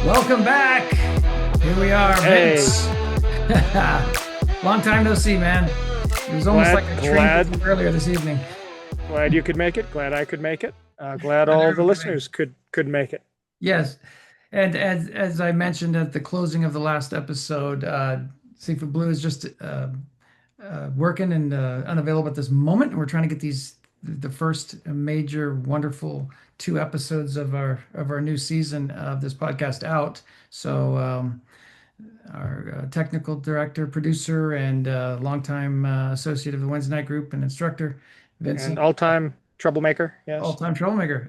Welcome back. Here we are, Hey, Vince. Long time no see, man. It was almost like glad, a train glad, visit earlier this evening. glad you could make it. Glad I could make it. Glad Glad all the everyone could make it. listeners could make it. Yes, and as I mentioned at the closing of the last episode, Seafood Blue is just working and unavailable at this moment. And we're trying to get the first major, wonderful two episodes of our new season of this podcast out. So. Our technical director, producer, and longtime associate of the Wednesday Night Group and instructor, And Vincent, all-time troublemaker. Yes. all-time troublemaker.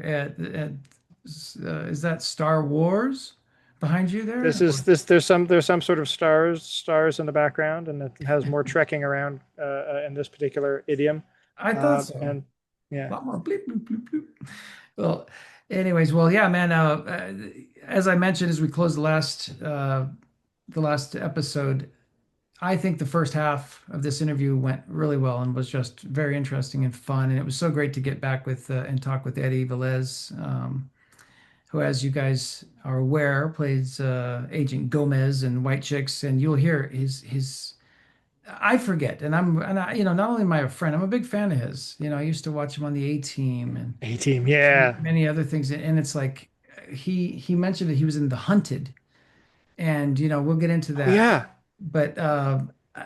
Is that Star Wars behind you there? This is this. There's some sort of stars in the background, and it has more trekking around in this particular idiom. I thought so. And A yeah, lot more bleep, bleep, bleep, bleep. Well, anyways, well, yeah, man. As I mentioned, as we close the last episode, I think the first half of this interview went really well and was just very interesting and fun. And it was so great to get back with and talk with Eddie Velez, who, as you guys are aware, plays Agent Gomez in White Chicks. And you'll hear his. I forget, not only am I a friend, I'm a big fan of his. I used to watch him on the A Team and A-team. Yeah. many other things. And it's like he mentioned that he was in The Hunted, and we'll get into Oh that. yeah. But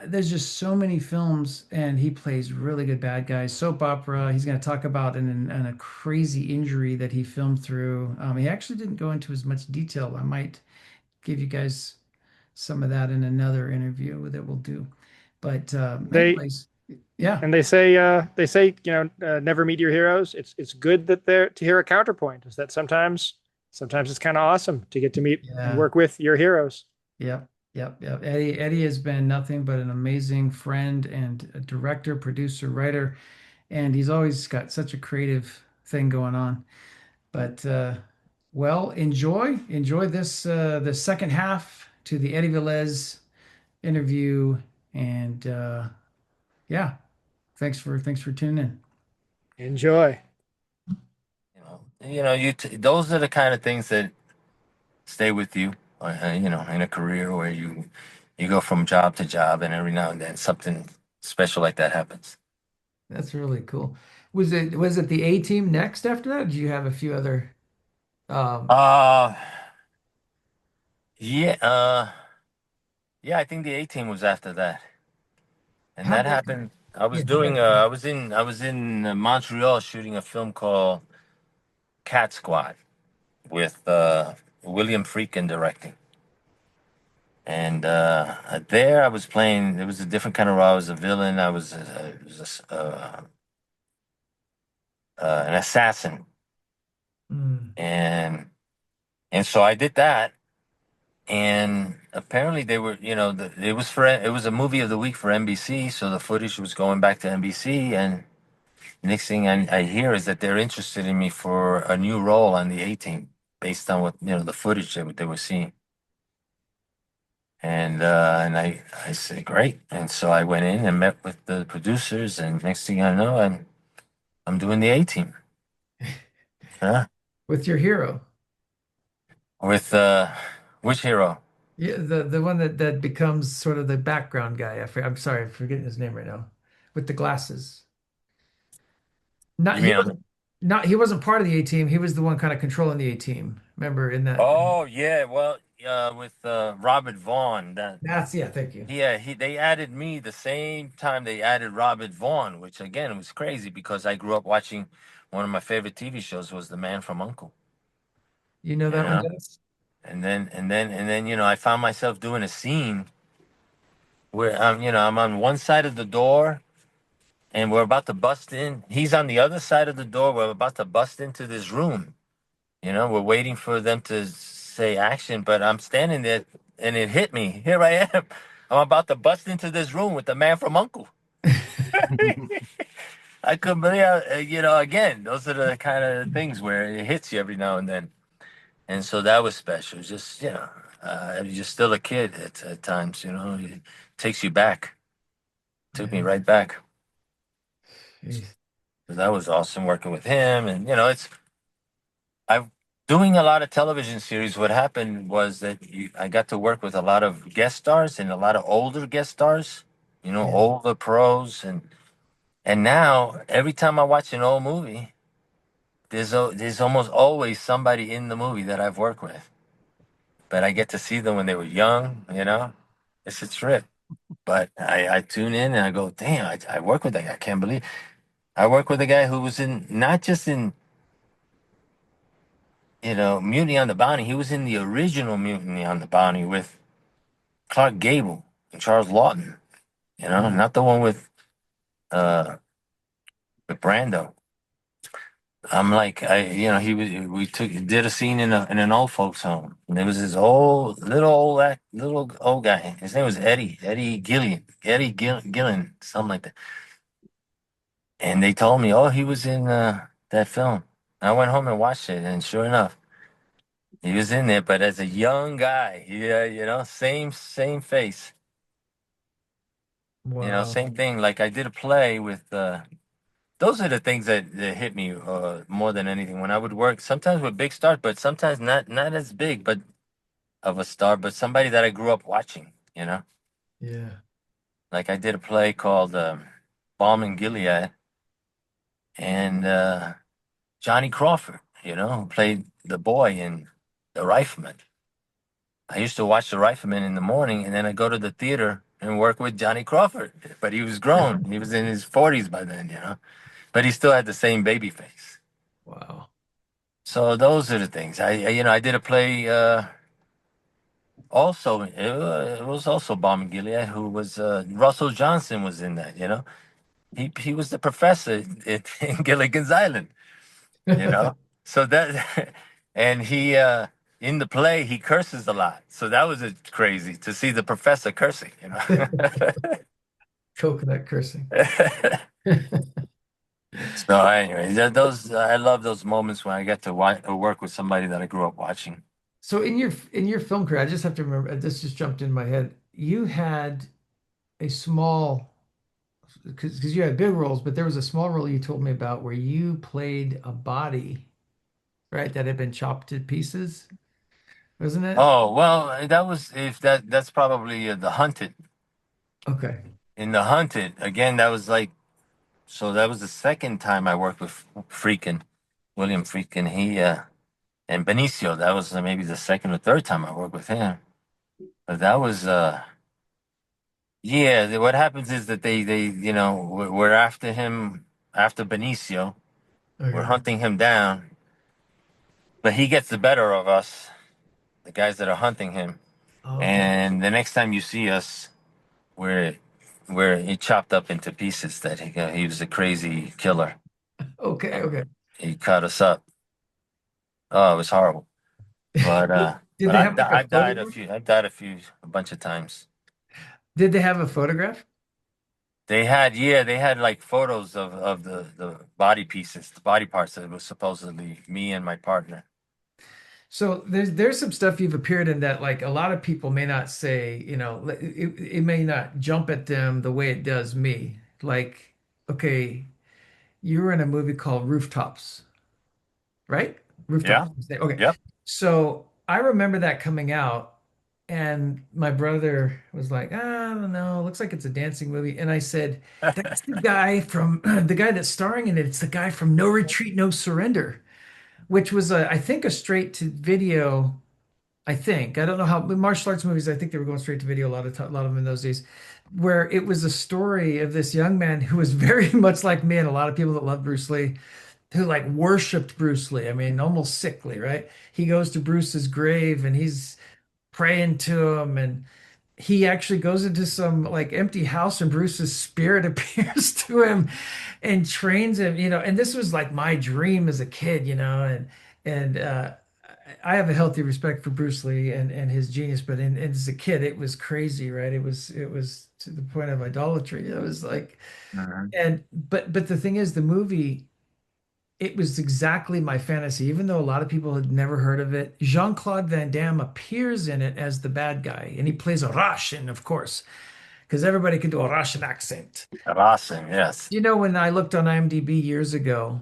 there's just so many films, and he plays really good bad guys. Soap opera. He's going to talk about a crazy injury that he filmed through. He actually didn't go into as much detail. I might give you guys some of that in another interview that we'll do. But They anyways, yeah, and they say never meet your heroes. It's good that they're to hear a counterpoint. Is that sometimes it's kind of awesome to get to meet and yeah. work with your heroes. Yep, yep, yep. Eddie has been nothing but an amazing friend and a director, producer, writer, and he's always got such a creative thing going on. But well, enjoy this the second half to the Eddie Velez interview, and yeah, thanks for tuning in. Enjoy. Those are the kind of things that stay with you, in a career where you go from job to job, and every now and then something special like that happens. That's really cool. Was it the A Team next after that? Do you have a few other? Um, Uh yeah, yeah, I think the A Team was after that, and how that did? happened. I Yeah, was go doing. ahead. I was in Montreal shooting a film called Cat Squad with William Friedkin directing. And there I was playing. It was a different kind of role. I was a villain. An assassin, Mm. and so I did that. And apparently they were, it was a movie of the week for NBC. So the footage was going back to NBC, and next thing I hear is that they're interested in me for a new role on the A Team, based on what the footage they were seeing. And I said great, and so I went in and met with the producers, and next thing I know, I'm doing the A Team. Huh? With your hero. With which hero? Yeah, the one that becomes sort of the background guy. I'm sorry, I'm forgetting his name right now. With the glasses. Not You he mean wasn't not he wasn't part of the A Team. He was the one kind of controlling the A Team. Remember in that? Oh yeah, well, with Robert Vaughn. That That's yeah, thank you. Yeah, they added me the same time they added Robert Vaughn, which again was crazy because I grew up watching one of my favorite TV shows was The Man from Uncle. You know You that one, know, Dennis? and then I found myself doing a scene where I'm on one side of the door and we're about to bust in. He's on the other side of the door. We're about to bust into this room. We're waiting for them to say action, but I'm standing there and it hit me. Here I am. I'm about to bust into this room with the man from Uncle. I couldn't believe, again, those are the kind of things where it hits you every now and then. And so that was special. Just, you're still a kid at times, it takes you back. Took me Yeah. right back. Jeez. So that was awesome working with him. And, I've, Doing a lot of television series, what happened was that I got to work with a lot of guest stars and a lot of older guest stars, Yeah. older pros, and now every time I watch an old movie, there's almost always somebody in the movie that I've worked with, but I get to see them when they were young. It's a trip. But I tune in and I go, damn, I work with that guy. I can't believe I work with a guy who was in not just in Mutiny on the Bounty. He was in the original Mutiny on the Bounty with Clark Gable and Charles Lawton. Not the one uh with Brando. I'm like he was we took did a scene in an old folks home, and there was this little old guy. His name was Eddie Gillen, something like that. And they told me, oh, he was in that film. I went home and watched it, and sure enough, he was in there, but as a young guy. Yeah, same face. Wow. Same thing. Like I did a play with. Those are the things that hit me more than anything. When I would work, sometimes with big stars, but sometimes not as big, but of a star, but somebody that I grew up watching. Yeah. Like I did a play called Balm in Gilead, and Johnny Crawford, who played the boy in The Rifleman. I used to watch The Rifleman in the morning, and then I go to the theater and work with Johnny Crawford. But he was grown; he was in his 40s by then. But he still had the same baby face. Wow. So those are the things. I did a play. Also, it was also Bomb Gilead, who was Russell Johnson was in that. He was the professor in Gilligan's Island. You know, so that and he in the play he curses a lot. So that was crazy to see the professor cursing. Coconut cursing. So anyway, those I love those moments when I get to work with somebody that I grew up watching. So in your film career, I just have to remember this just jumped in my head. You had a small because you had big roles, but there was a small role you told me about where you played a body, right, that had been chopped to pieces, wasn't it? Oh well, that was if that's probably The Hunted. Okay. In The Hunted again, that was like so that was the second time I worked with Freakin, William Freakin. He and Benicio. That was maybe the second or third time I worked with him. But that was yeah. What happens is that they we're after him after Benicio. We're Okay. hunting him down, but he gets the better of us, the guys that are hunting him. Okay. And the next time you see us, we're he chopped up into pieces. That he was a crazy killer. Okay. Okay. He cut us up. Oh, it was horrible. But Did they have like a I died photograph? a bunch of times. Did they have a photograph? They had like photos of the body pieces, the body parts that was supposedly me and my partner. So there's some stuff you've appeared in that like a lot of people may not say, it may not jump at them the way it does me. Like, okay, you were in a movie called Rooftops, right? Rooftops. Yeah. Okay. Yep. So I remember that coming out, and my brother was like, I don't know, looks like it's a dancing movie. And I said, that's the guy from the guy that's starring in it. It's the guy from No Retreat, No Surrender, which was I think a straight to video. I think I don't know how martial arts movies. I think they were going straight to video a lot of them in those days, where it was a story of this young man who was very much like me and a lot of people that love Bruce Lee, who like worshipped Bruce Lee. I mean, almost sickly, right? He goes to Bruce's grave and he's praying to him, and he actually goes into some like empty house and Bruce's spirit appears to him and trains him, and this was like my dream as a kid, and I have a healthy respect for Bruce Lee and his genius, but as a kid, it was crazy, right? It was to the point of idolatry. It was like, Mhm. but the thing is, the movie, it was exactly my fantasy, even though a lot of people had never heard of it. Jean-Claude Van Damme appears in it as the bad guy, and he plays a Russian, of course, because everybody can do a Russian accent. Awesome. Yes. When I looked on IMDb years ago,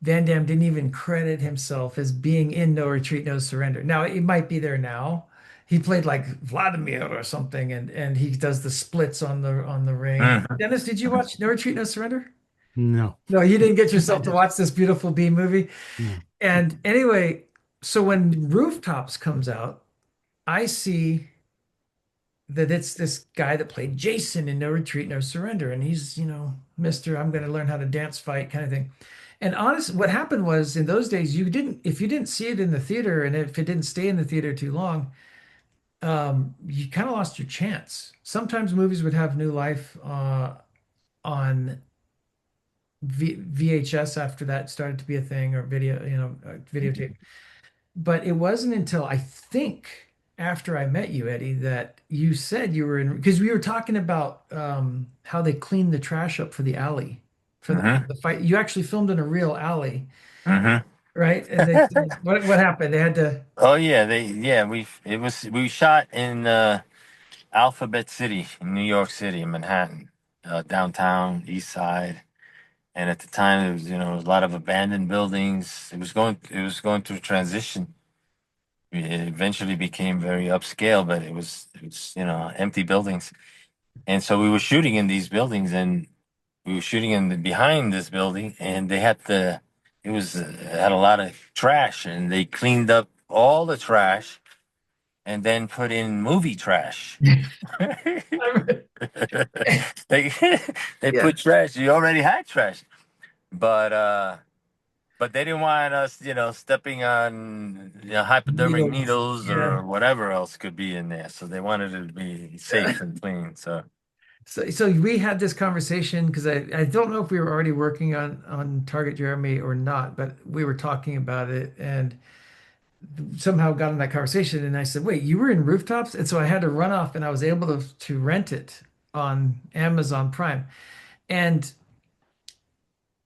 Van Damme didn't even credit himself as being in No Retreat, No Surrender. Now it might be there now. He played like Vladimir or something, and he does the splits on the ring. Mm. Dennis, did you watch No Retreat, No Surrender? No, No, you didn't get I yourself to did. watch this beautiful B movie. No. And anyway, so when Rooftops comes out, I see that it's this guy that played Jason in No Retreat, No Surrender. And he's, Mr. I'm going to learn how to dance fight kind of thing. And honest, what happened was in those days, if you didn't see it in the theater and if it didn't stay in the theater too long, you kind of lost your chance. Sometimes movies would have new life on VHS after that started to be a thing or video, videotape. But it wasn't until I think after I met you, Eddie, that you said you were in because we were talking about how they cleaned the trash up for the alley for Hmm. the fight. You actually filmed in a real alley, Hmm. right? And they said, what happened? They had to. Oh yeah, we shot in Alphabet City in New York City, in Manhattan, downtown, East Side. And at the time, there was a lot of abandoned buildings. It was going through transition. It eventually became very upscale, but it was empty buildings. And so we were shooting in these buildings, and we were shooting behind this building, and they had it was had a lot of trash, and they cleaned up all the trash and then put in movie trash. they they Yeah, put trash. You already had trash, but they didn't want us, stepping on hypodermic needles. needles Yeah. or whatever else could be in there. So they wanted it to be safe and clean. So So we had this conversation because I don't know if we were already working on Target Jeremy or not, but we were talking about it and somehow got in that conversation. And I said, "Wait, you were in Rooftops?" And so I had to run off, and I was able to rent it on Amazon Prime. And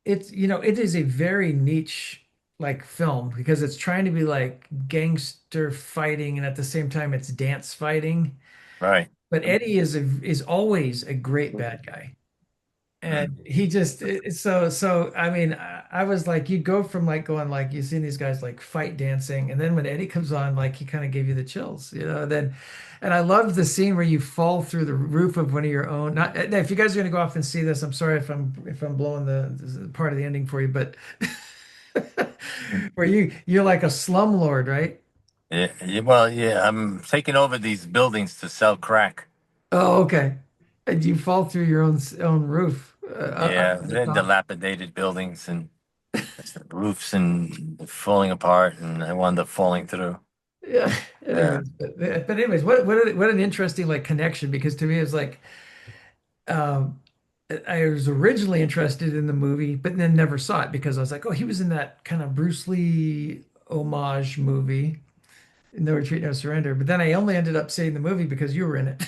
it is a very niche like film because it's trying to be like gangster fighting, and at the same time it's dance fighting. right. But Eddie is always a great bad guy. Mm. And he just so I mean I was like you go from like going like you've seen these guys like fight dancing and then when Eddie comes on like he kind of gave you the chills then and I loved the scene where you fall through the roof of one of your own not if you guys are gonna go off and see this I'm sorry if I'm blowing the part of the ending for you but where you're like a slumlord right. Yeah, well, yeah, I'm taking over these buildings to sell crack. Oh okay and you fall through your own roof Yeah, on the they're top. dilapidated buildings and roofs and falling apart, and I wound up falling through. Yeah. Yeah. Anyways, what an interesting like connection because to me it's like um I was originally interested in the movie, but then never saw it because I was like, oh, he was in that kind of Bruce Lee homage movie, No Retreat, No Surrender. But then I only ended up seeing the movie because you were in it.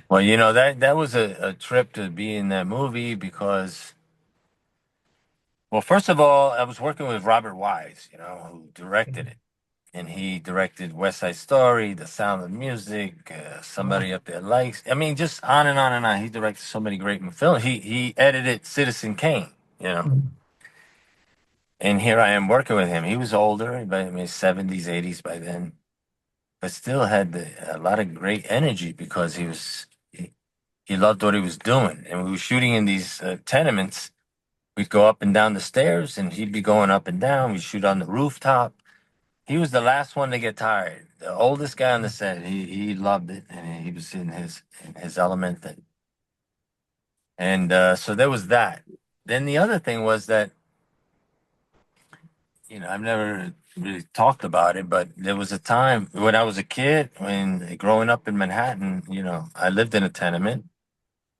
Well, that was a trip to be in that movie because, well, first of all, I was working with Robert Wise, who directed it. And he directed West Side Story, The Sound of Music, Wow. Somebody Up There Likes. I mean, just on and on and on. He directed so many great films. He edited Citizen Kane. Mhm. And here I am working with him. He was older, but in his 70s, 80s by then, but still had a lot of great energy because he loved what he was doing. And we were shooting in these tenements. We'd go up and down the stairs, and he'd be going up and down. We'd shoot on the rooftop. He was the last one to get tired. The oldest guy on the set. He loved it, and he was in his element. And so there was that. Then the other thing was that I've never really talked about it, but there was a time when I was a kid, when growing up in Manhattan, I lived in a tenement,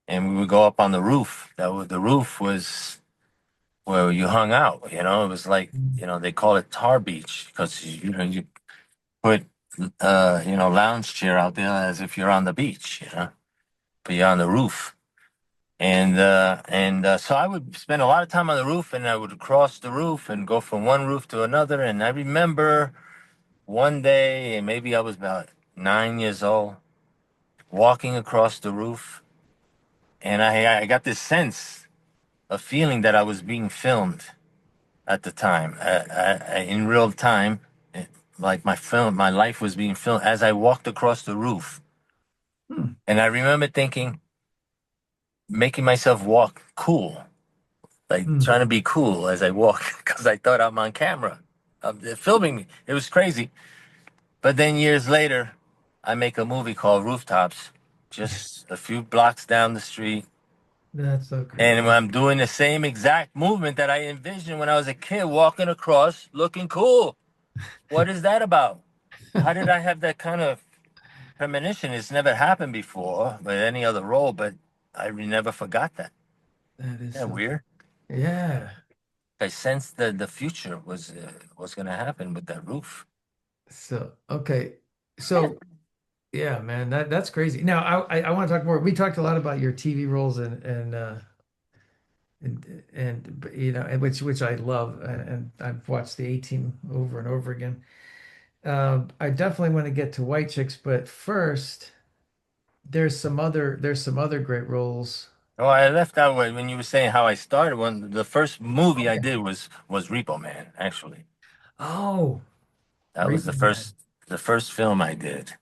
and we would go up on the roof. The roof was where you hung out. It was like they call it Tar Beach because you put lounge chair out there as if you're on the beach, but you're on the roof. And so I would spend a lot of time on the roof, and I would cross the roof and go from one roof to another. And I remember one day, and maybe I was about 9 years old, walking across the roof, and I got this sense of feeling that I was being filmed. at the time. In real time, it, like my life was being filmed as I walked across the roof. Hmm. And I remember thinking, making myself walk cool, like Hmm. trying to be cool as I walk because I thought I'm on camera. They're filming me. It was crazy. But then years later, I make a movie called Rooftops, just a few blocks down the street. That's so And crazy. I'm doing the same exact movement that I envisioned when I was a kid, walking across, looking cool. What is that about? How did I have that kind of premonition? It's never happened before with any other role, but I never forgot that. That is Yeah, so. weird. Yeah. I sensed that the future was going to happen with that roof. So okay. So yeah, man, that's crazy. Now I want to talk more. We talked a lot about your TV roles and you know, and which I love, and I've watched the A-Team over and over again. I definitely want to get to White Chicks, but first, there's some other great roles. Oh, I left out when you were saying how I started. When the first movie I did was Repo Man. Actually, Oh, that was Repo Man. the first film I did.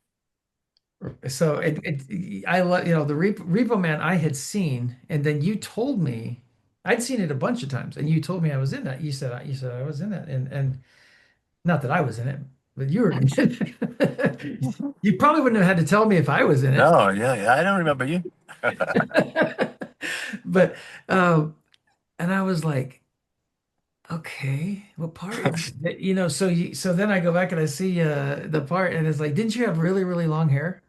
So I love, the Repo Man I had seen, and then you told me I'd seen it a bunch of times, and you told me I was in that. You said I was in that, and not that I was in it, but you were in it. You probably wouldn't have had to tell me if I was in it. No, yeah, yeah, I don't remember you. But and I was like, okay, what part? So then I go back and I see the part, and it's like, didn't you have really, really long hair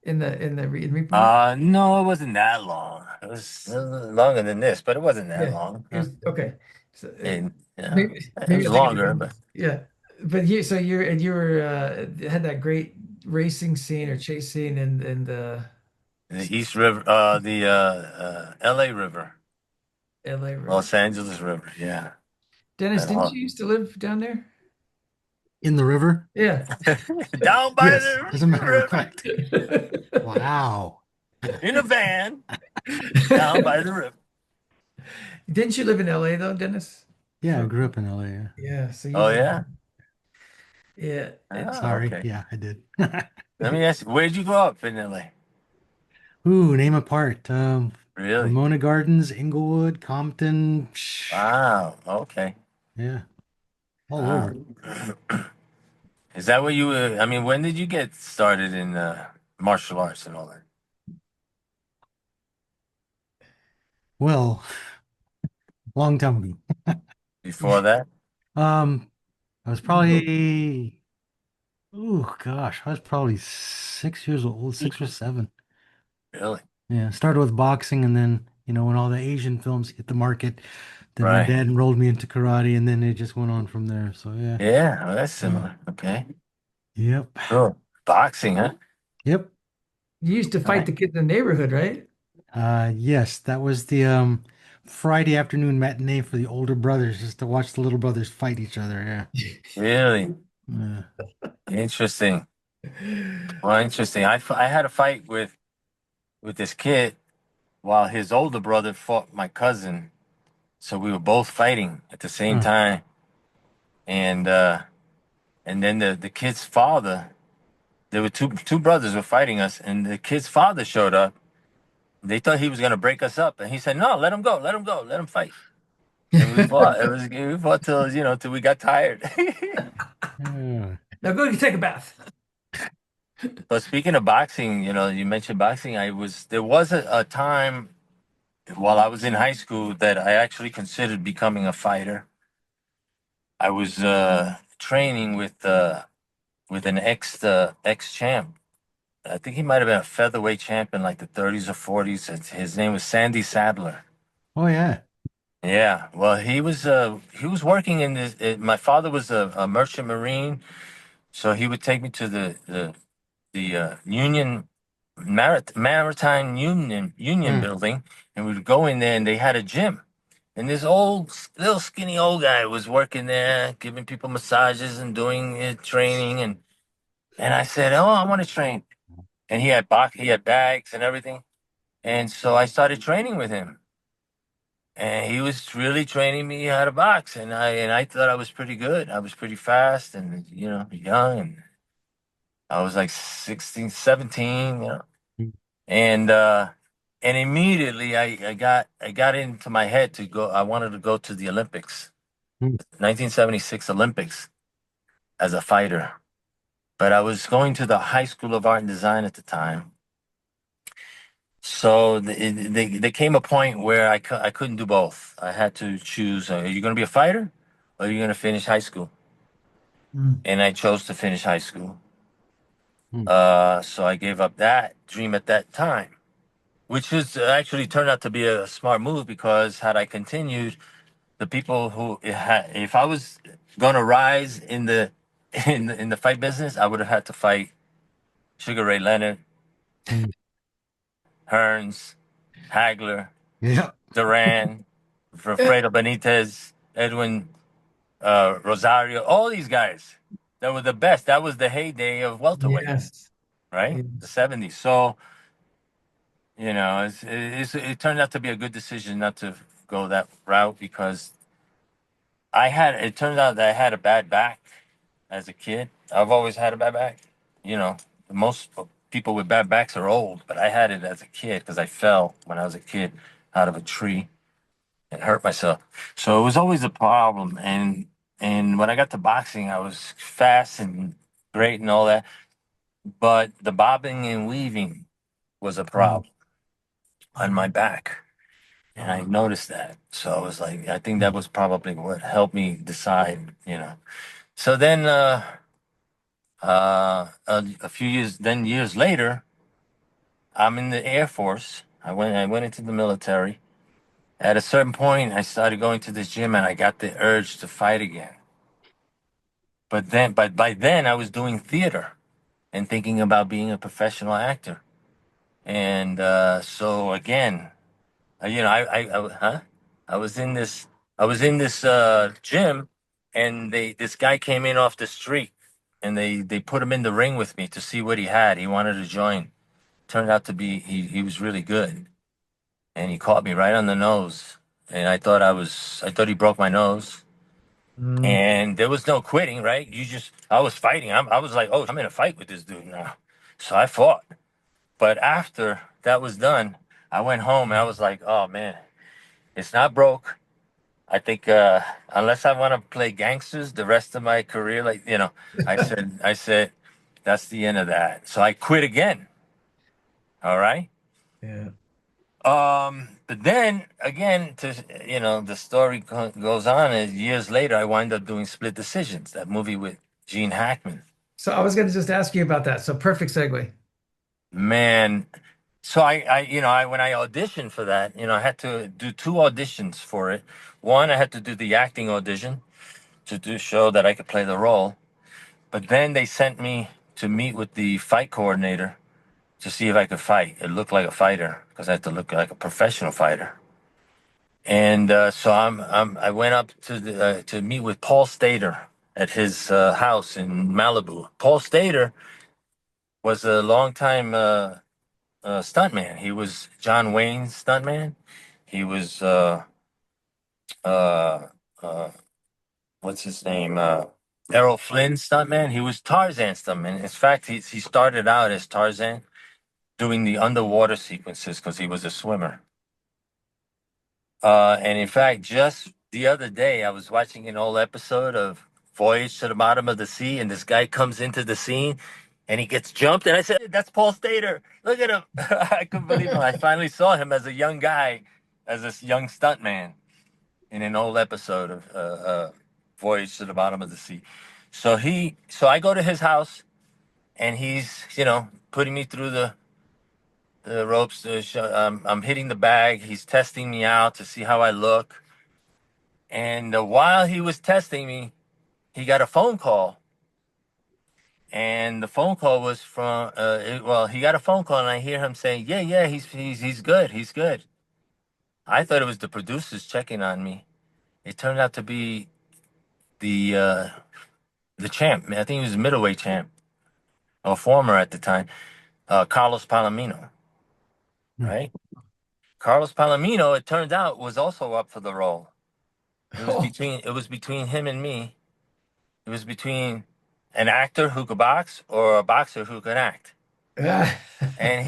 in Repo Man? No, it wasn't that long. It was a little longer than this, but it wasn't that Yeah, long. it was okay. So And yeah, it maybe was I'm thinking of longer, something but else. Yeah, but you were had that great racing scene or chase scene in the the East River, the L.A. River, L.A. River. Los Angeles River. Yeah, Dennis, that didn't whole you used to live down there? In the river? Yeah. down by Yes, the as a matter of river fact. Wow. in a van down by the river. Didn't you live in LA though, Dennis? Yeah, I For grew up in LA. Yeah. yeah, so Oh you yeah. yeah, Oh, Sorry. okay. Yeah, I did. Let me ask you, where'd you grow up in LA? Ooh, name a part. Really? Pomona Gardens, Inglewood, Compton. Wow. Okay. Yeah, all Wow. over. Is that what you I mean, when did you get started in martial arts and all that? Well, long time ago. Before that? Um, I was probably, oh gosh, I was probably 6 years old, 6 or 7. Really? Yeah, started with boxing, and then, when all the Asian films hit the market, then my Right. dad enrolled me into karate, and then it just went on from there. So yeah. Yeah, well, that's similar. Okay. Yep. Cool. Boxing, huh? Yep. used to fight Right. the kids in the neighborhood, right? Yes, that was the Friday afternoon matinee for the older brothers, just to watch the little brothers fight each other. Yeah. Really? Yeah. Interesting. Well, interesting. I had a fight with this kid while his older brother fought my cousin. So we were both fighting at the same Huh. time. And then the kid's father, there were two brothers were fighting us, and the kid's father showed up. They thought he was gonna break us up, and he said, "No, let him go, let him go, let him fight." And we fought. We fought till till we got tired. Yeah. Now go take a bath. But speaking of boxing, you mentioned boxing. There was a time while I was in high school that I actually considered becoming a fighter. I was training with an ex champ. I think he might have been a featherweight champ in like the 30s or 40s. His name was Sandy Sadler. Oh yeah. Yeah, well, he was working in this. My father was a merchant marine, so he would take me to the Union Maritime Union Huh. building, and we'd go in there, and they had a gym, and this little skinny old guy was working there, giving people massages and doing training, and I said, "Oh, I want to train," and he had bags and everything, and so I started training with him. and he was really training me how to box, and I thought I was pretty good. I was pretty fast, and young, and I was like 16, 17, mm, and and immediately I got into my head to go. I wanted to go to the Olympics, mm, 1976 Olympics as a fighter. But I was going to the High School of Art and Design at the time. So there came a point where I couldn't do both. I had to choose, are you going to be a fighter or are you going to finish high school? Mm. And I chose to finish high school. mm, So I gave up that dream at that time, which is actually turned out to be a smart move because had I continued, the people who if I was going to rise in the in the fight business, I would have had to fight Sugar Ray Leonard, mm. Hearns, Hagler, Yeah. Duran, Eh, Fredo Benitez, Edwin Rosario, all these guys that were the best. That was the heyday of welterweight, yes. right? The Yes. 70s. So, it turned out to be a good decision not to go that route because it turned out that I had a bad back as a kid. I've always had a bad back. You know, most people with bad backs are old, but I had it as a kid because I fell when I was a kid out of a tree and hurt myself. So it was always a problem. And when I got to boxing, I was fast and great and all that, but the bobbing and weaving was a Mm. problem on my back. And I noticed that. So I was like, I think that was probably what helped me decide. So then a few years later, I'm in the Air Force. I went into the military. At a certain point, I started going to this gym and I got the urge to fight again. But by then I was doing theater and thinking about being a professional actor. And so again, huh? I was in this, I was in this gym, and this guy came in off the street, and they put him in the ring with me to see what he had. He wanted to join. Turned out to be he was really good, and he caught me right on the nose, and I thought he broke my nose. Mm. And there was no quitting, right? I was fighting. I was like, oh, I'm in a fight with this dude now. So I fought. But after that was done, I went home and I was like, oh man, it's not broke. I think unless I want to play gangsters the rest of my career, I said, that's the end of that. So I quit again. All right. Yeah. But then again, the story goes on. Is years later, I wind up doing Split Decisions, that movie with Gene Hackman. So I was going to just ask you about that. So perfect segue. Man, so when I auditioned for that, I had to do two auditions for it. One, I had to do the acting audition to show that I could play the role. But then they sent me to meet with the fight coordinator to see if I could fight. It looked like a fighter because I had to look like a professional fighter. And so I went up to meet with Paul Stater at his house in Malibu. Paul Stater was a longtime stuntman. He was John Wayne's stuntman. He was uh, uh, what's his name? Errol Flynn's stuntman. He was Tarzan's stuntman. In fact, he started out as Tarzan doing the underwater sequences because he was a swimmer. And in fact, just the other day, I was watching an old episode of Voyage to the Bottom of the Sea, and this guy comes into the scene and he gets jumped. And I said, that's Paul Stater. Look at him. I couldn't believe him. I finally saw him as a young guy, as this young stuntman in an old episode of Voyage to the Bottom of the Sea. So I go to his house and he's, putting me through the ropes. I'm hitting the bag. He's testing me out to see how I look. And while he was testing me, he got a phone call. And the phone call was he got a phone call, and I hear him saying, "Yeah, yeah, he's good, he's good." I thought it was the producers checking on me. It turned out to be the uh, the champ. I think he was a middleweight champ, or former at the time, Carlos Palomino, Mm. right? Carlos Palomino, it turned out, was also up for the role. Oh, It was between him and me. It was between an actor who could box or a boxer who could act. yeah. And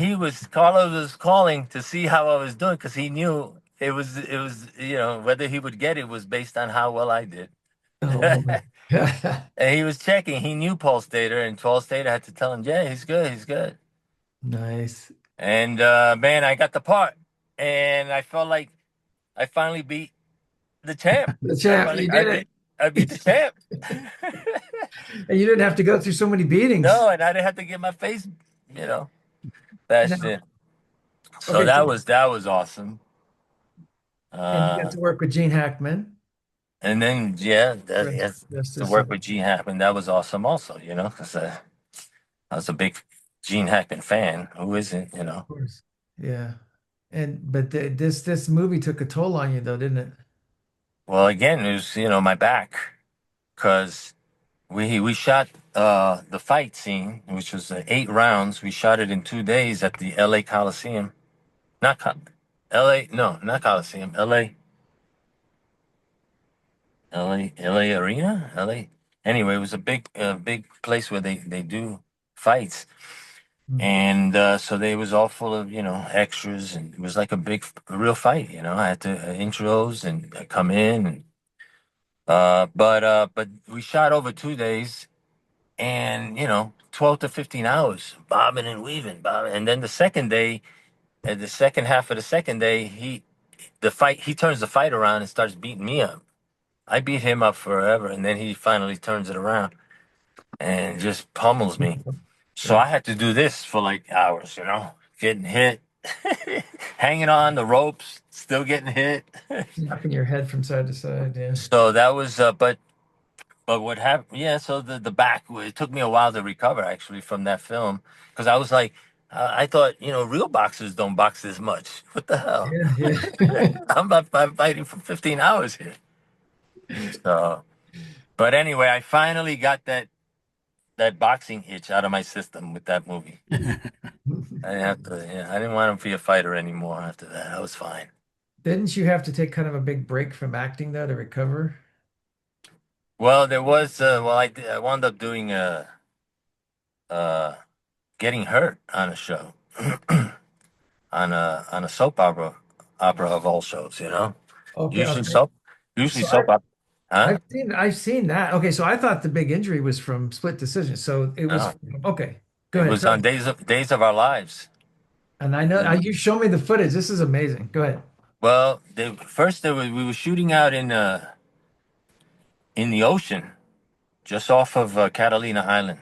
Carlos was calling to see how I was doing because he knew whether he would get it was based on how well I did. Oh boy. And he was checking. He knew Paul Stater, and Paul Stater had to tell him, "Yeah, he's good. He's good." Nice. And man, I got the part, and I felt like I finally beat the champ. The champ, you did I beat the it. champ. And you didn't have to go through so many beatings. No, and I didn't have to get my face, you know, bashed Now, in. So okay, so, that was awesome. and you got Uh, to work with Gene Hackman. and then yeah, Rest, rest to his work soul, with Gene Hackman, that was awesome also. Because I was a big Gene Hackman fan. Who isn't? of course. Yeah. And but this movie took a toll on you though, didn't it? Well, again, it was my back because we shot the fight scene, which was 8 rounds. We shot it in 2 days at the L.A. Coliseum. Not L.A. No, not Coliseum. L.A. Arena. L.A. Anyway, it was a big place where they do fights, Mm. and so they was all full of extras, and it was like a real fight. I had to intros and come in, and but we shot over 2 days, and 12 to 15 hours bobbing and weaving, bobbing, and then the second day, at the second half of the second day, he turns the fight around and starts beating me up. I beat him up forever, and then he finally turns it around and just pummels me. So Yeah. I had to do this for like hours, getting hit, hanging on the ropes, still getting hit. Snapping your head from side to side. Yeah. So that was, but what happened? Yeah, so the back, it took me a while to recover actually from that film because I was like, I thought, real boxers don't box this much. What the hell? Yeah. Yeah. I'm fighting for 15 hours here. So, but anyway, I finally got that boxing itch out of my system with that movie. I didn't have to, yeah, I didn't want to be a fighter anymore after that. I was fine. Didn't you have to take kind of a big break from acting though to recover? Well, there was, I wound up doing uh, getting hurt on a show, on a soap opera of all shows. Okay. Usually Okay. soap, usually So soap opera. Huh? I've seen that. Okay, so I thought the big injury was from split decision. So it was No, okay. Go it ahead. was Tell on me. Days of Our Lives. And I know you show me the footage. This is amazing. Go ahead. Well, we were shooting out in the ocean, just off of Catalina Island,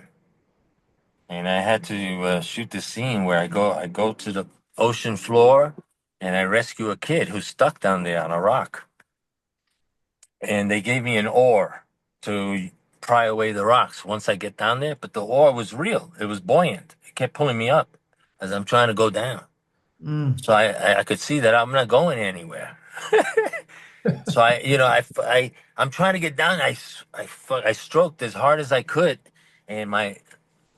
and I had to shoot this scene where I go to the ocean floor, and I rescue a kid who's stuck down there on a rock, and they gave me an oar to pry away the rocks once I get down there. But the oar was real; it was buoyant. It kept pulling me up as I'm trying to go down. Mm. So I could see that I'm not going anywhere. So I'm trying to get down. I stroked as hard as I could, and my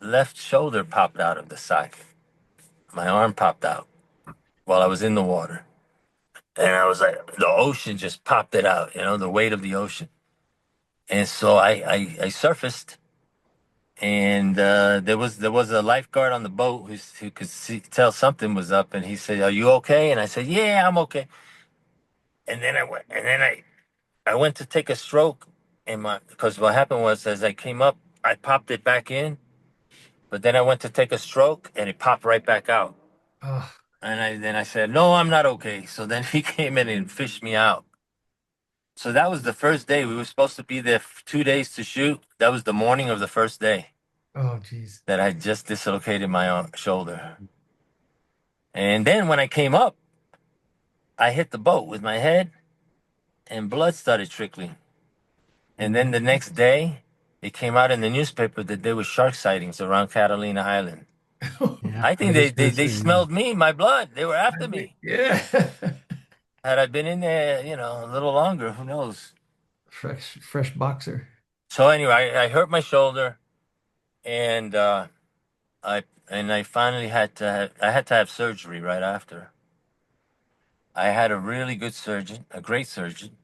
left shoulder popped out of the socket. My arm popped out while I was in the water, and I was like, the ocean just popped it out. The weight of the ocean. And so I surfaced, and there was a lifeguard on the boat who could tell something was up, and he said, "Are you okay?" And I said, "Yeah, I'm okay." And then I went to take a stroke, because what happened was as I came up, I popped it back in, but then I went to take a stroke and it popped right back out. Oh, And then I said, "No, I'm not okay." So then he came in and fished me out. So that was the first day. We were supposed to be there 2 days to shoot. That was the morning of the first day oh, geez. that I just dislocated my shoulder. And then when I came up, I hit the boat with my head and blood started trickling. And then the next day, it came out in the newspaper that there were shark sightings around Catalina Island. Yeah, I I think was they, just they, gonna they say, yeah. smelled me, my blood. They were I after think, me. yeah. Had I been in there, a little longer, who knows? Fresh boxer. So anyway, I hurt my shoulder, and I finally I had to have surgery right after. I had a really good surgeon, a great surgeon,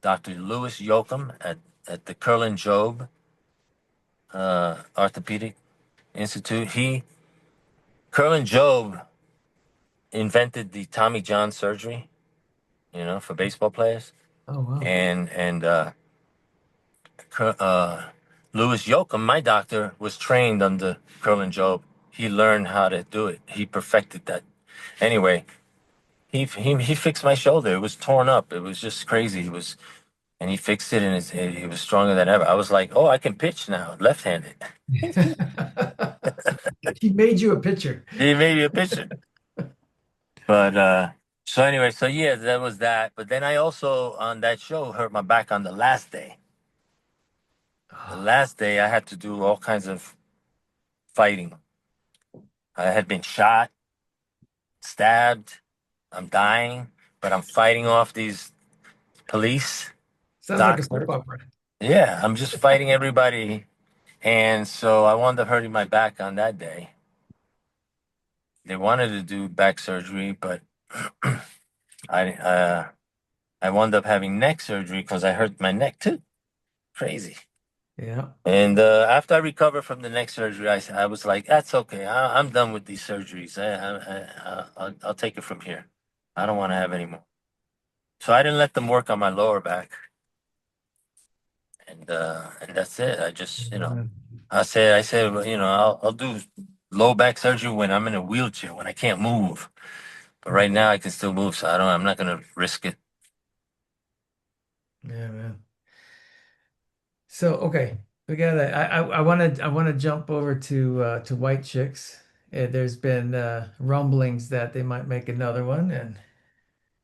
Dr. Louis Yoakum at the Curlin Job Orthopedic Institute. Curlin Job invented the Tommy John surgery, for baseball players. Oh, wow. And Louis Yoakum, my doctor, was trained under Curlin Job. He learned how to do it. He perfected that. Anyway, he fixed my shoulder. It was torn up. It was just crazy. And he fixed it, and it was stronger than ever. I was like, oh, I can pitch now, left-handed. He made you a pitcher. He made me a pitcher. But so anyway, so yeah, that was that. But then I also on that show hurt my back on the last day. The last day I had to do all kinds of fighting. I had been shot, stabbed. I'm dying, but I'm fighting off these police, Sounds like a soap doctors. opera. Yeah, I'm just fighting everybody. And so I wound up hurting my back on that day. They wanted to do back surgery, but I uh, I wound up having neck surgery because I hurt my neck too. Crazy. Yeah. And after I recovered from the neck surgery, I was like, that's okay. I'm done with these surgeries. I'll take it from here. I don't want to have any more. So I didn't let them work on my lower back. And that's it. I just, I said, well, I'll do low back surgery when I'm in a wheelchair, when I can't move. But right now I can still move, so I'm not gonna risk it. Yeah, man. So okay, we got I want to jump over to White Chicks. There's been rumblings that they might make another one, and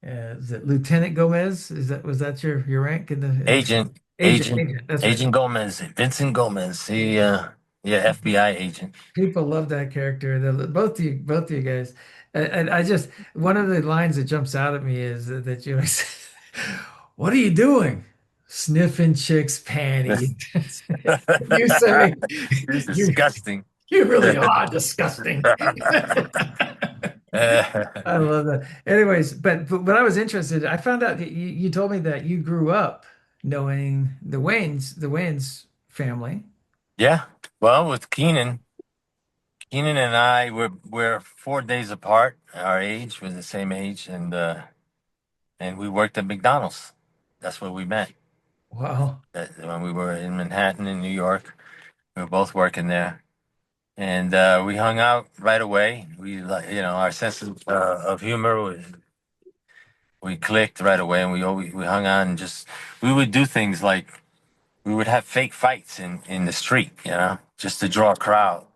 is it Lieutenant Gomez? Was that your rank in the Agent, agent? Agent, Agent. That's right. Agent Gomez, Vincent Gomez. Yeah, FBI agent. People love that character. Both of you guys. And I just one of the lines that jumps out at me is that you say, "What are you doing? Sniffing chicks' panties." You say, It's "You disgusting. you really are disgusting." I love that. Anyways, but when I was interested, I found out that you told me that you grew up knowing the Wayans family. Yeah. Well, with Keenan and I we're 4 days apart. Our age, we're the same age, and we worked at McDonald's. That's where we met. Wow. When we were in Manhattan in New York, we were both working there, and we hung out right away. We like, our sense of humor we clicked right away, and we hung out and just we would do things like we would have fake fights in the street, just to draw a crowd.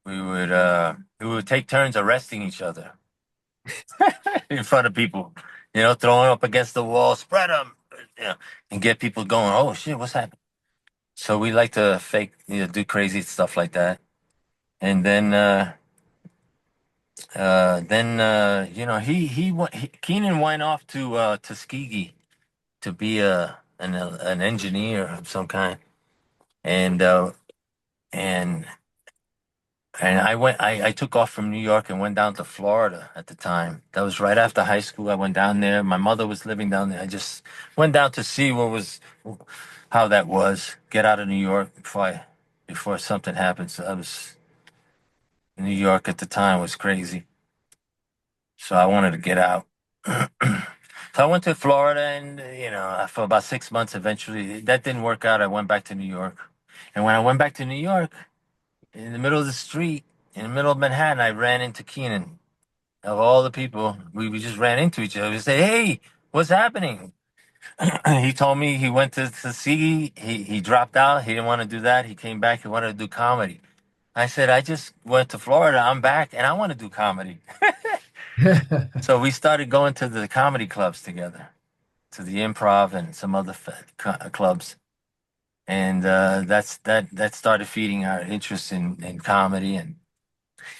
We would take turns arresting each other in front of people, throwing up against the wall, spread them, and get people going. Oh shit, what's happening? So we like to fake, do crazy stuff like that, and Keenan went off to Tuskegee to be an engineer of some kind, and uh, and and I took off from New York and went down to Florida at the time. That was right after high school. I went down there. My mother was living down there. I just went down to see how that was. Get out of New York before something happened. So I was New York at the time was crazy. So I wanted to get out. So I went to Florida and, for about 6 months eventually. That didn't work out. I went back to New York. And when I went back to New York, in the middle of the street, in the middle of Manhattan, I ran into Keenan. Of all the people, we just ran into each other. We say, "Hey, what's happening?" He told me he went to Tuskegee. He dropped out. He didn't want to do that. He came back. He wanted to do comedy. I said, "I just went to Florida. I'm back, and I want to do comedy." So we started going to the comedy clubs together, to the Improv and some other clubs, and that started feeding our interest in comedy. And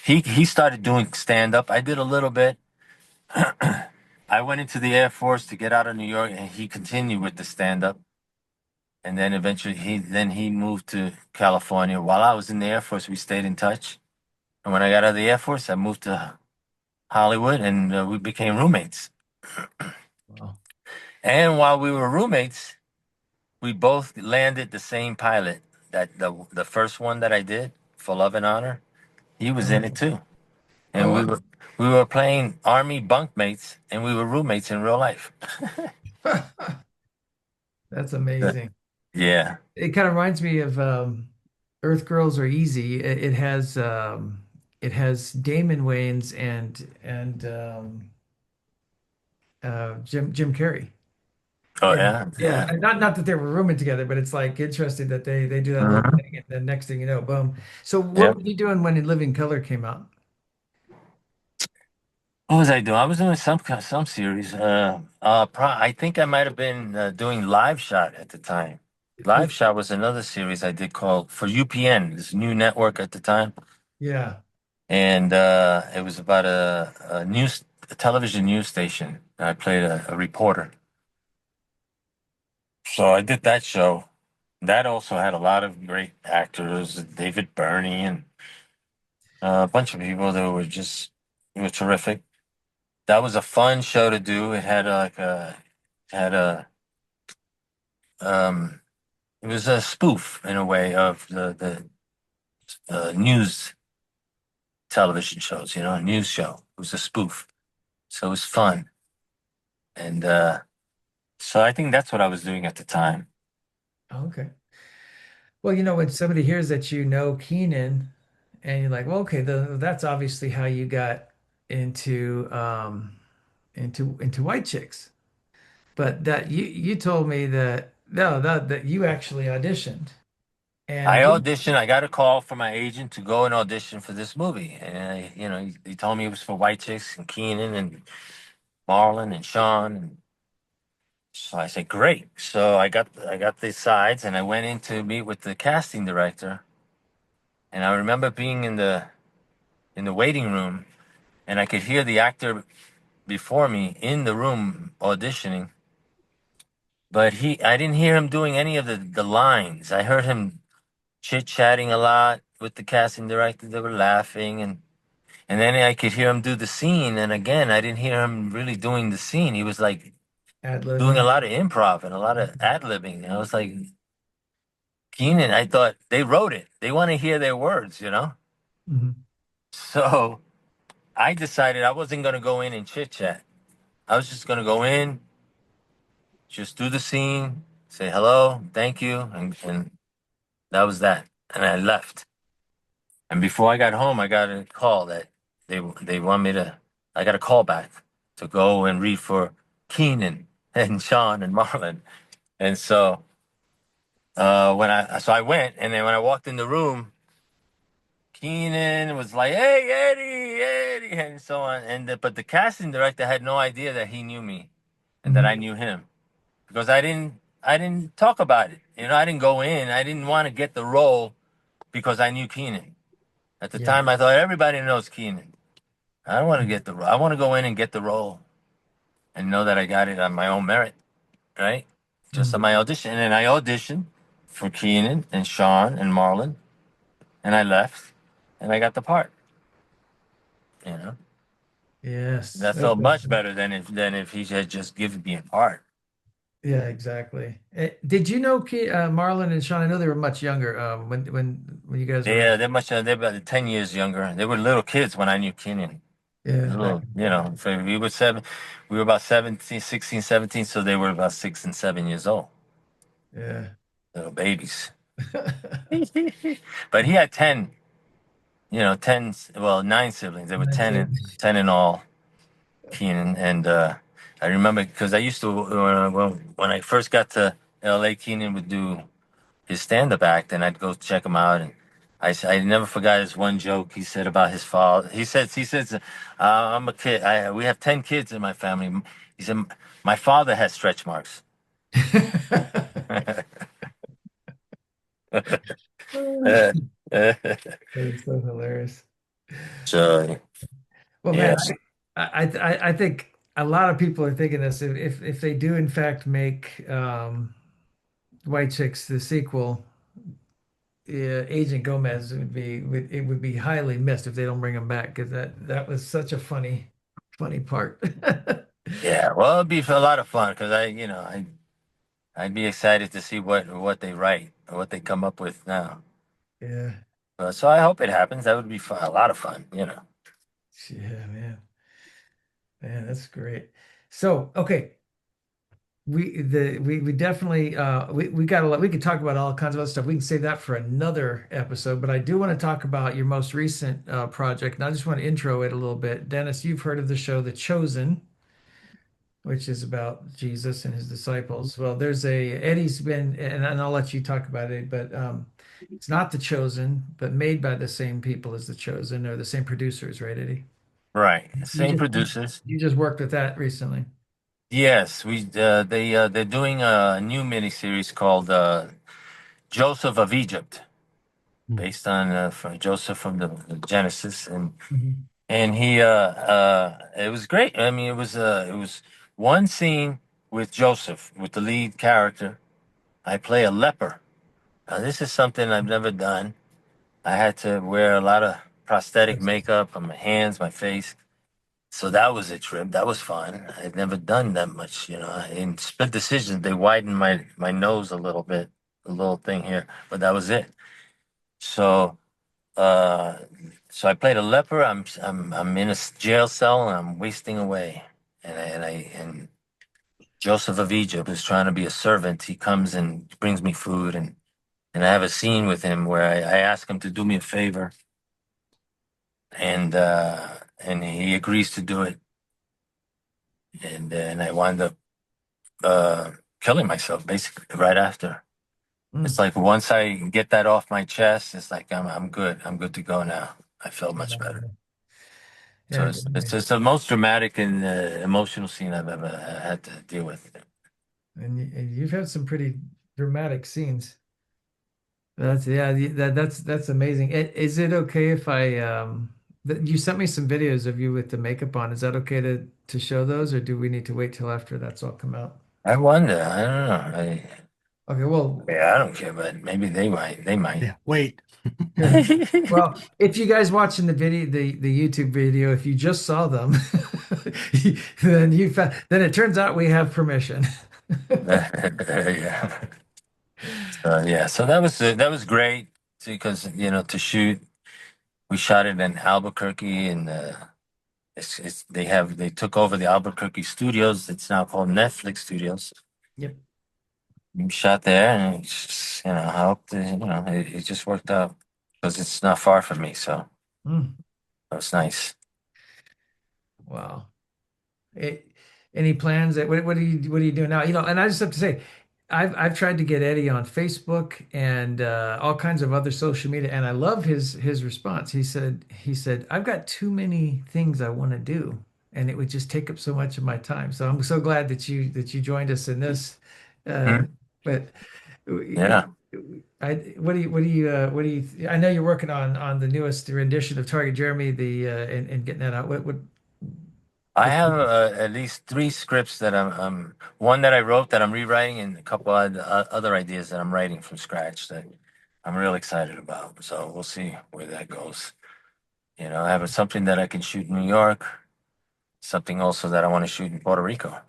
he started doing stand up. I did a little bit. I went into the Air Force to get out of New York, and he continued with the stand up. And then eventually he moved to California. While I was in the Air Force, we stayed in touch. And when I got out of the Air Force, I moved to Hollywood, and we became roommates. Wow. And while we were roommates, we both landed the same pilot. That the first one that I did for Love and Honor, he was in it too. And Oh, we were playing army bunkmates, and we were roommates in real life. wow. That's amazing. Yeah. It kind of reminds me of Earth Girls Are Easy. It has Damon Wayans and Jim Carrey. Oh And yeah, yeah, yeah. and not that they were rooming together, but it's like interesting that they do that little Mhm. thing, and then next thing you know, boom. So Yeah. what were you doing when In Living Color came out? What was I doing? I was doing some series. I think I might have been doing Live Shot at the time. Live Shot was another series I did called for UPN, this new network at the time, Yeah, and it was about a television news station. I played a reporter, so I did that show. That also had a lot of great actors, David Burney and a bunch of people that were just it was terrific. That was a fun show to do. It had had a um it was a spoof in a way of the news television shows, a news show. It was a spoof. So it was fun. And so I think that's what I was doing at the time. okay. Well, when somebody hears that Keenan, and you're like, well, okay, that's obviously how you got into into White Chicks. But that you told me that no, that you actually auditioned I and you auditioned. I got a call from my agent to go and audition for this movie. And he told me it was for White Chicks and Keenan and Marlon and Sean. And so I said, great. So I got the sides and I went in to meet with the casting director. And I remember being in the waiting room, and I could hear the actor before me in the room auditioning, but I didn't hear him doing any of the lines. I heard him chit-chatting a lot with the casting director. They were laughing, and then I could hear him do the scene, and again, I didn't hear him really doing the scene. He was like doing a ad-libbing. lot of improv and a lot of ad-libbing. And I was like, Keenan, I thought they wrote it. They want to hear their words. Mhm. So I decided I wasn't going to go in and chit-chat. I was just going to go in, just do the scene, say hello, thank you, and that was that. And I left. And before I got home, I got a call that they want me to. I got a call back to go and read for Keenan and Sean and Marlon. And so I went, and then when I walked in the room, Keenan was like, "Hey, Eddie, Eddie," and so on. But the casting director had no idea that he knew me and that Mhm. I knew him, because I didn't talk about it. I didn't go in. I didn't want to get the role because I knew Keenan. At the Yeah. time, I thought everybody knows Keenan. I don't want to get the role. I want to go in and get the role and know that I got it on my own merit, right? Just on Mhm. my audition. And then I auditioned for Keenan and Sean and Marlon, and I left, and I got the part. You know, Yes. that felt much better than if he had just given me a part. Yeah, exactly. Did you know Marlon and Sean? I know they were much younger when you guys were. Yeah, they're about 10 years younger. They were little kids when I knew Keenan. Yeah, back. Little, so we were about 17, 16, 17, so they were about 6 and 7 years old, Yeah. little babies. But he had 10, 10, well, nine siblings. There were That's 10 it. and 10 in all, Keenan. And I remember because I used to, when I first got to LA, Keenan would do his stand-up act, and I'd go check him out. And I never forgot his one joke he said about his father. He says, I'm a kid. We have 10 kids in my family. He said, my father has stretch marks. That is so hilarious. So Well, man, yes, I think a lot of people are thinking this. If they do in fact make White Chicks the sequel, Agent Gomez it would be highly missed if they don't bring him back because that was such a funny. funny part. Yeah, well, it'd be a lot of fun because I'd be excited to see what they write or what they come up with now. Yeah. So I hope it happens. That would be fun, a lot of fun, you know. Yeah, man. Man, that's great. So, okay, we definitely we got a lot. We could talk about all kinds of other stuff. We can save that for another episode, but I do want to talk about your most recent project, and I just want to intro it a little bit. Dennis, you've heard of the show The Chosen, which is about Jesus and his disciples. Well, there's a Eddie's been, and I'll let you talk about it, but it's not The Chosen, but made by the same people as The Chosen, or the same producers, right, Eddie? Right. You Same just producers. you just worked with that recently. Yes, they're doing a new miniseries called Joseph of Egypt, Hmm. based on from Joseph from the Genesis, Mhm. and he it was great. I mean, it was one scene with Joseph with the lead character. I play a leper. Now, this is something I've never done. I had to wear a lot of prosthetic makeup on my hands, my face. So that was a trip. That was fun. I'd never done that much, you know. In split decisions, they widened my nose a little bit, a little thing here, but that was it. So uh so I played a leper. I'm in a jail cell and I'm wasting away. And Joseph of Egypt is trying to be a servant. He comes and brings me food, and I have a scene with him where I ask him to do me a favor, and he agrees to do it. And then I wind up uh, killing myself basically right after. It's Mm. like once I get that off my chest, it's like I'm good. I'm good to go now. I feel much better. So Yeah, it's just the most dramatic and emotional scene I've ever had to deal with. and you've had some pretty dramatic scenes. That's yeah, that's amazing. Is it okay if I you sent me some videos of you with the makeup on? Is that okay to show those, or do we need to wait till after that's all come out? I wonder. I don't know. Okay, well, Yeah, I don't care, but maybe they might. They might. Yeah, wait. well, if you guys watching the video, the YouTube video, if you just saw them, then it turns out we have permission. Yeah. So yeah. So that was great because to shoot. We shot it in Albuquerque, and they took over the Albuquerque studios. It's now called Netflix Studios. Yep. We shot there, and I hope it just worked out because it's not far from me, so Mm, that was nice. wow. It, any plans that what are you doing now? And I just have to say, I've tried to get Eddie on Facebook and all kinds of other social media, and I love his response. He said I've got too many things I want to do, and it would just take up so much of my time. So I'm so glad that you joined us in this. Uh, Mhm. but Yeah, I what do you I know you're working on the newest rendition of Target Jeremy and getting that out. I What's have at least three scripts that I'm one that I wrote that I'm rewriting, and a couple other ideas that I'm writing from scratch that I'm real excited about. So we'll see where that goes. I have something that I can shoot in New York, something also that I want to shoot in Puerto Rico.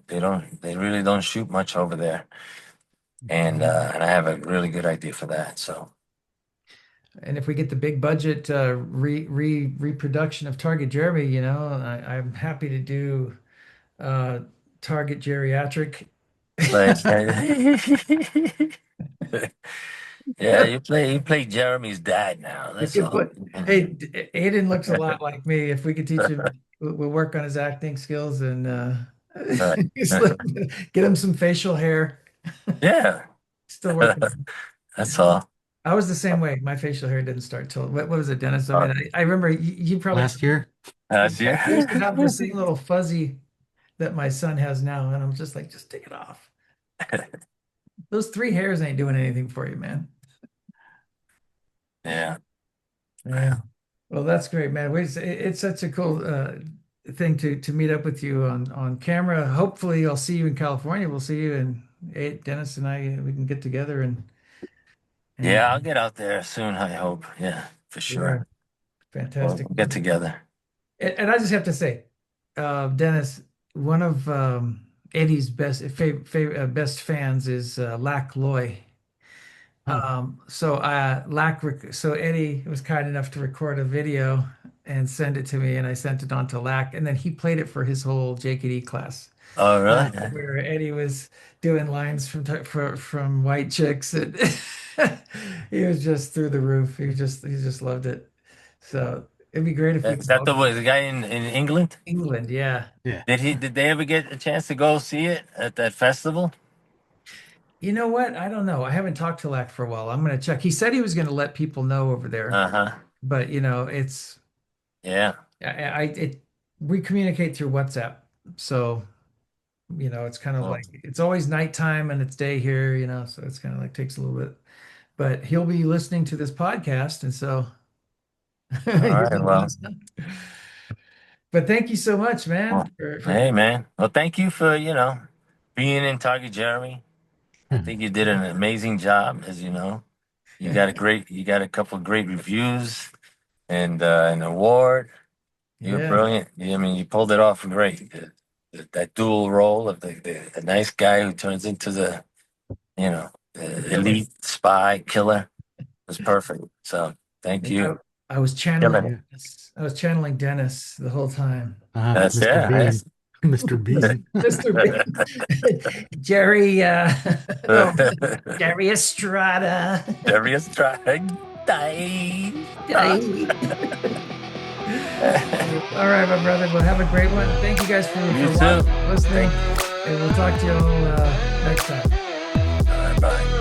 They really don't shoot much over there, and I have a really good idea for that. So And if we get the big budget reproduction of Target Jeremy, I'm happy to do uh, Target Geriatric. but yeah, you play Jeremy's dad now. We That's could all. put, hey, Aiden looks a lot like me. If we could teach him, we'll work on his acting skills and Right. get him some facial hair. Yeah, Still working. that's all. I was the same way. My facial hair didn't start till what was it, Dennis? I mean, I remember you probably Last year? That's I used to have the yeah. same little fuzzy that my son has now, and I'm just like, just take it off. Those three hairs ain't doing anything for you, man. Yeah. Yeah. Well, that's great, man. It's such a cool thing to meet up with you on camera. Hopefully, I'll see you in California. We'll see you and Dennis and I we can get together and Yeah, I'll get out there soon, I hope. Yeah, for yeah, sure. We'll fantastic. get together. And I just have to say, Dennis, one of Eddie's best fans is Lack Loy. Oh, So Eddie was kind enough to record a video and send it to me, and I sent it on to Lack, and then he played it for his whole JKD class, Oh, really? where Eddie was doing lines from White Chicks, and he was just through the roof. He just loved it. So it'd be great if we Is could that all the go what, to the guy in England? England. Yeah. yeah. Did they ever get a chance to go see it at that festival? You know what? I don't know. I haven't talked to Lack for a while. I'm gonna check. He said he was gonna let people know over there, Uh-huh. but it's Yeah. we communicate through WhatsApp. So, it's kind of Oh, like it's always nighttime and it's day here, so it's kind of like takes a little bit. But he'll be listening to this podcast, and so all he'll right. let Well, us know. But thank you so much, man, well, for hey, man. Well, thank you for, being in Target Jeremy. I think you did an amazing job, as you know. You got a couple of great reviews and an award. You're yeah, brilliant. I mean, you pulled it off great. That dual role of the nice guy who turns into the killer. elite spy killer was perfect. So thank I, you. I was channeling Killing Yeah. Dennis. I was channeling Dennis the whole time. That's Mr. yeah. Bean. Mr. Bean. Mr. Bean. Jerry, oh, Jerry Estrada. Darius trying. Die. All right, my brother. Well, have a great one. Thank you guys You for too. listening, and we'll talk to you all next time. All right, bye.